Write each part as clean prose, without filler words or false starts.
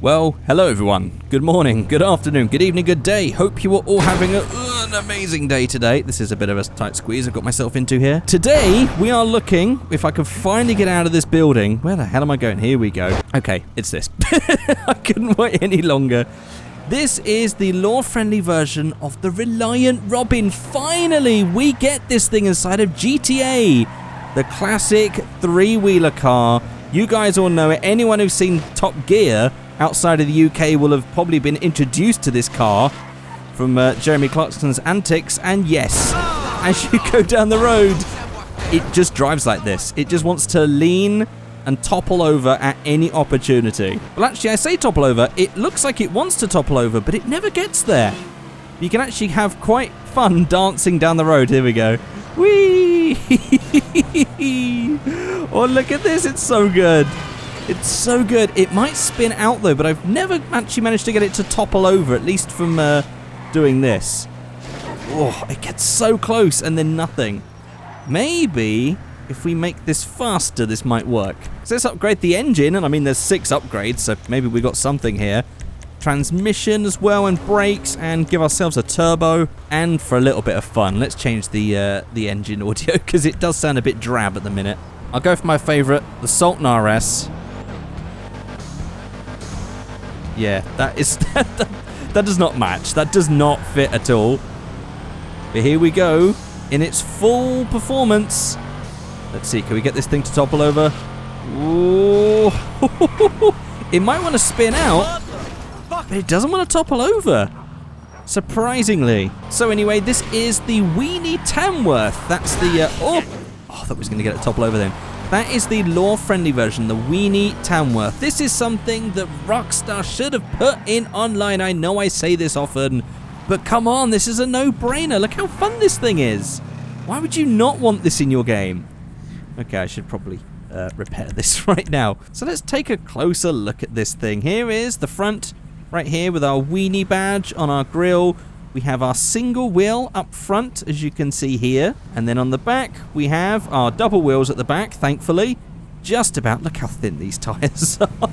Well, hello everyone. Good morning, good afternoon, good evening, good day. Hope you are all having an amazing day today. This is a bit of a tight squeeze I've got myself into here. Today, we are looking, if I can finally get out of this building. Where the hell am I going? Here we go. Okay, it's this. I couldn't wait any longer. This is the law-friendly version of the Reliant Robin. Finally, we get this thing inside of GTA. The classic three-wheeler car. You guys all know it. Anyone who's seen Top Gear outside of the UK will have probably been introduced to this car from Jeremy Clarkson's antics. And yes, as you go down the road, it just drives like this. It just wants to lean and topple over at any opportunity. Well, actually, I say topple over. It looks like it wants to topple over, but it never gets there. You can actually have quite fun dancing down the road. Here we go. Whee! Oh, look at this. It's so good. It's so good. It might spin out, though, but I've never actually managed to get it to topple over, at least from doing this. Oh, it gets so close and then nothing. Maybe if we make this faster, this might work. So let's upgrade the engine, and I mean, there's 6 upgrades, so maybe we got something here. Transmission as well, and brakes, and give ourselves a turbo. And for a little bit of fun, let's change the engine audio, because it does sound a bit drab at the minute. I'll go for my favourite, the Sultan RS. Yeah, that is that does not match. That does not fit at all. But here we go, in its full performance. Let's see, can we get this thing to topple over? Ooh. It might want to spin out, but it doesn't want to topple over, surprisingly. So anyway, this is the Weenie Tamworth. That's the... I thought we was going to get it to topple over then. That is the law-friendly version, the Weenie Tamworth. This is something that Rockstar should have put in online. I know I say this often, but come on, this is a no-brainer. Look how fun this thing is. Why would you not want this in your game? Okay, I should probably repair this right now. So let's take a closer look at this thing. Here is the front right here with our Weenie badge on our grille. We have our single wheel up front, as you can see here. And then on the back, we have our double wheels at the back, thankfully. Just about. Look how thin these tyres are.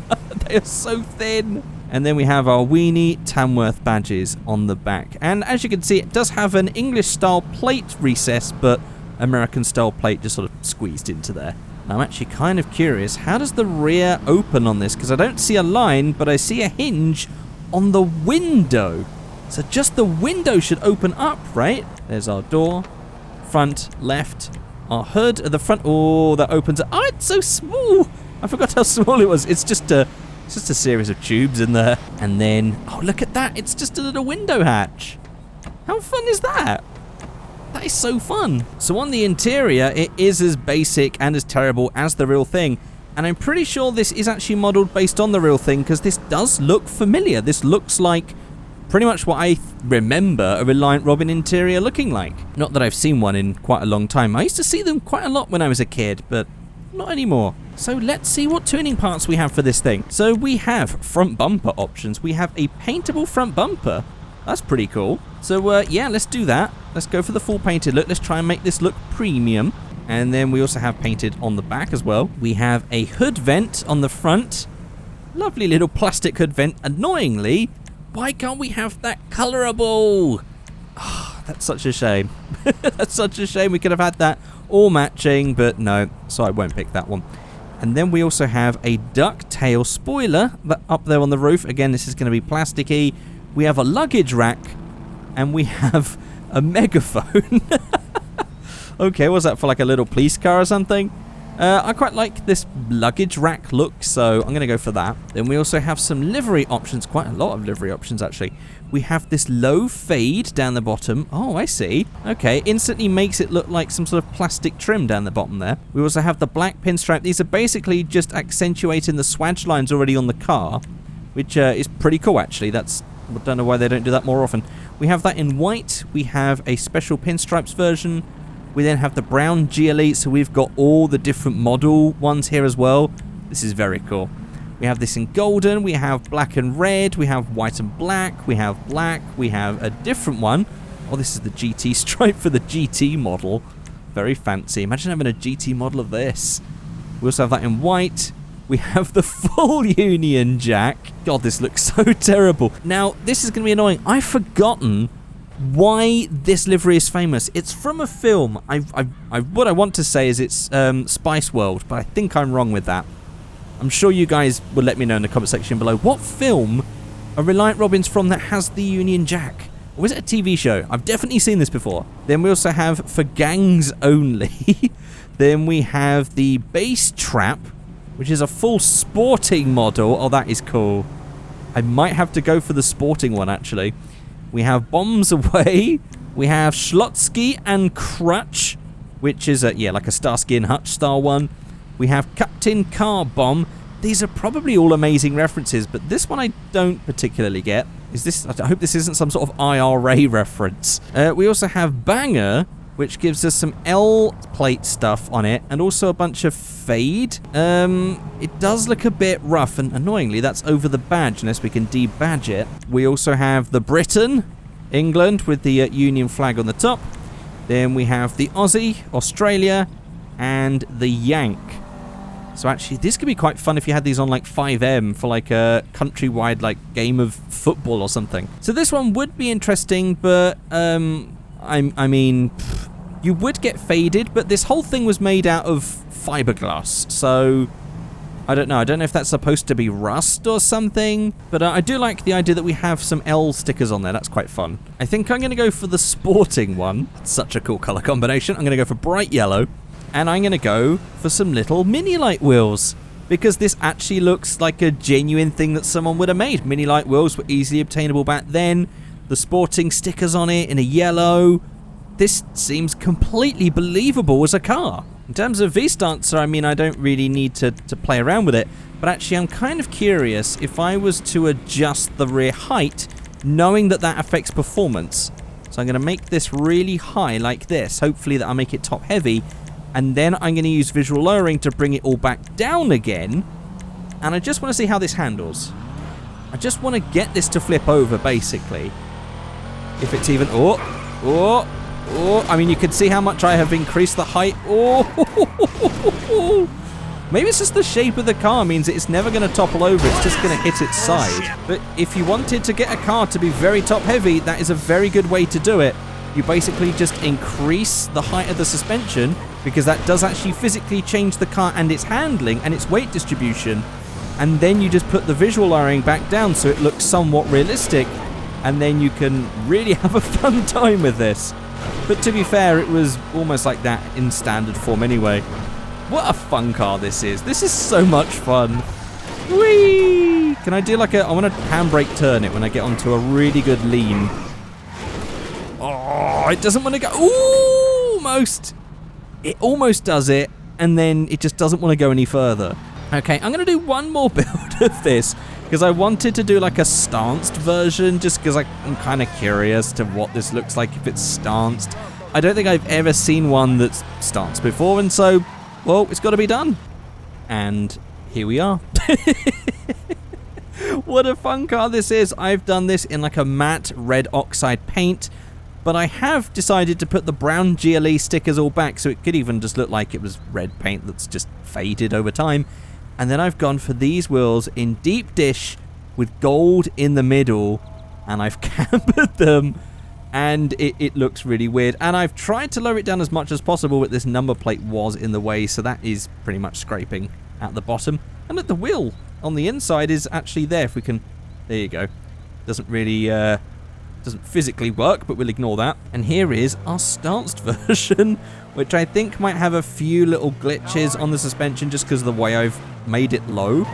They are so thin. And then we have our Weenie Tamworth badges on the back. And as you can see, it does have an English-style plate recess, but American-style plate just sort of squeezed into there. Now, I'm actually kind of curious, how does the rear open on this? Because I don't see a line, but I see a hinge on the window. So just the window should open up, right? There's our door, front, left, our hood at the front. Oh, that opens up. Oh, it's so small. I forgot how small it was. It's just a series of tubes in there. And then, oh, look at that. It's just a little window hatch. How fun is that? That is so fun. So on the interior, it is as basic and as terrible as the real thing. And I'm pretty sure this is actually modeled based on the real thing, because this does look familiar. This looks like pretty much what I remember a Reliant Robin interior looking like. Not that I've seen one in quite a long time. I used to see them quite a lot when I was a kid, but not anymore. So let's see what tuning parts we have for this thing. So we have front bumper options. We have a paintable front bumper. That's pretty cool. So yeah, let's do that. Let's go for the full painted look. Let's try and make this look premium. And then we also have painted on the back as well. We have a hood vent on the front. Lovely little plastic hood vent. Annoyingly, why can't we have that colorable? Oh, that's such a shame. That's such a shame. We could have had that all matching, but no, so I won't pick that one. And then we also have a ducktail spoiler up there on the roof. Again, this is going to be plasticky. We have a luggage rack, and we have a megaphone. Okay, what's that, for like a little police car or something? I quite like this luggage rack look, so I'm going to go for that. Then we also have some livery options, quite a lot of livery options actually. We have this low fade down the bottom. Oh, I see. Okay, instantly makes it look like some sort of plastic trim down the bottom there. We also have the black pinstripe. These are basically just accentuating the swatch lines already on the car, which is pretty cool actually. I don't know why they don't do that more often. We have that in white. We have a special pinstripes version. We then have the brown GLE, so we've got all the different model ones here as well. This is very cool. We have this in golden, we have black and red, we have white and black, we have black, we have a different one. Oh, this is the GT stripe for the GT model. Very fancy. Imagine having a GT model of this. We also have that in white, We have the full Union Jack. God, this looks so terrible. Now, this is going to be annoying. I've forgotten why this livery is famous. It's from a film. What I want to say is it's Spice World, but I think I'm wrong with that. I'm sure you guys will let me know in the comment section below. What film are Reliant Robins from that has the Union Jack? Or is it a TV show? I've definitely seen this before. Then we also have For Gangs Only. Then we have the Base Trap, which is a full sporting model. Oh, that is cool. I might have to go for the sporting one, actually. We have Bombs Away. We have Schlotsky and Crutch, which is like a Starsky and Hutch style one. We have Captain Car Bomb. These are probably all amazing references, but this one I don't particularly get. I hope this isn't some sort of IRA reference. We also have Banger, which gives us some L plate stuff on it, and also a bunch of fade. It does look a bit rough, and annoyingly, that's over the badge, unless we can debadge it. We also have the Britain, England, with the Union flag on the top. Then we have the Aussie, Australia, and the Yank. So actually, this could be quite fun if you had these on like 5M for like a countrywide like game of football or something. So this one would be interesting, but I mean, you would get faded, but this whole thing was made out of fiberglass, so I don't know. I don't know if that's supposed to be rust or something, but I do like the idea that we have some L stickers on there. That's quite fun. I think I'm going to go for the sporting one. It's such a cool color combination. I'm going to go for bright yellow, and I'm going to go for some little mini light wheels, because this actually looks like a genuine thing that someone would have made. Mini light wheels were easily obtainable back then. The sporting stickers on it in a yellow. This seems completely believable as a car. In terms of V-Stancer, I mean, I don't really need to play around with it, but actually I'm kind of curious if I was to adjust the rear height, knowing that that affects performance. So I'm going to make this really high like this. Hopefully that I'll make it top heavy, and then I'm going to use visual lowering to bring it all back down again. And I just want to see how this handles. I just want to get this to flip over, basically. If it's even... Oh, I mean, you can see how much I have increased the height. Oh, maybe it's just the shape of the car means it's never going to topple over. It's just going to hit its side. But if you wanted to get a car to be very top heavy, that is a very good way to do it. You basically just increase the height of the suspension, because that does actually physically change the car and its handling and its weight distribution. And then you just put the visual lowering back down so it looks somewhat realistic. And then you can really have a fun time with this. But to be fair, it was almost like that in standard form anyway. What a fun car this is. This is so much fun. Whee! Can I do like I want to handbrake turn it when I get onto a really good lean. Oh, it doesn't want to go. Almost. It almost does it, and then it just doesn't want to go any further. Okay, I'm going to do one more build of this, because I wanted to do like a stanced version, just because I'm kind of curious to what this looks like if it's stanced. I don't think I've ever seen one that's stanced before, and so, well, it's got to be done. And here we are. What a fun car this is. I've done this in like a matte red oxide paint, but I have decided to put the brown GLE stickers all back, so it could even just look like it was red paint that's just faded over time. And then I've gone for these wheels in deep dish with gold in the middle, and I've cambered them, and it looks really weird. And I've tried to lower it down as much as possible, but this number plate was in the way, so that is pretty much scraping at the bottom. And look, the wheel on the inside is actually there. If we can, there you go. Doesn't really doesn't physically work, but we'll ignore that. And here is our stanced version, which I think might have a few little glitches on the suspension just because of the way I've made it low.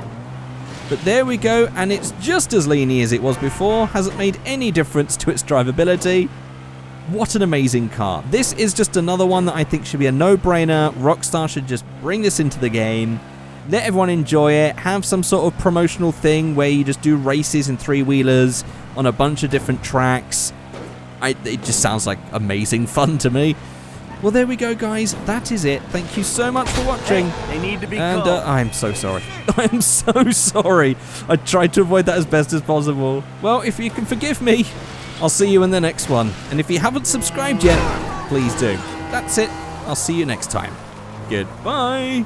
But there we go, and it's just as leany as it was before. Hasn't made any difference to its drivability. What an amazing car. This is just another one that I think should be a no-brainer. Rockstar should just bring this into the game. Let everyone enjoy it. Have some sort of promotional thing where you just do races in three-wheelers on a bunch of different tracks. It just sounds like amazing fun to me. Well, there we go, guys. That is it. Thank you so much for watching. They need to be and I'm so sorry. I'm so sorry. I tried to avoid that as best as possible. Well, if you can forgive me, I'll see you in the next one. And if you haven't subscribed yet, please do. That's it. I'll see you next time. Goodbye.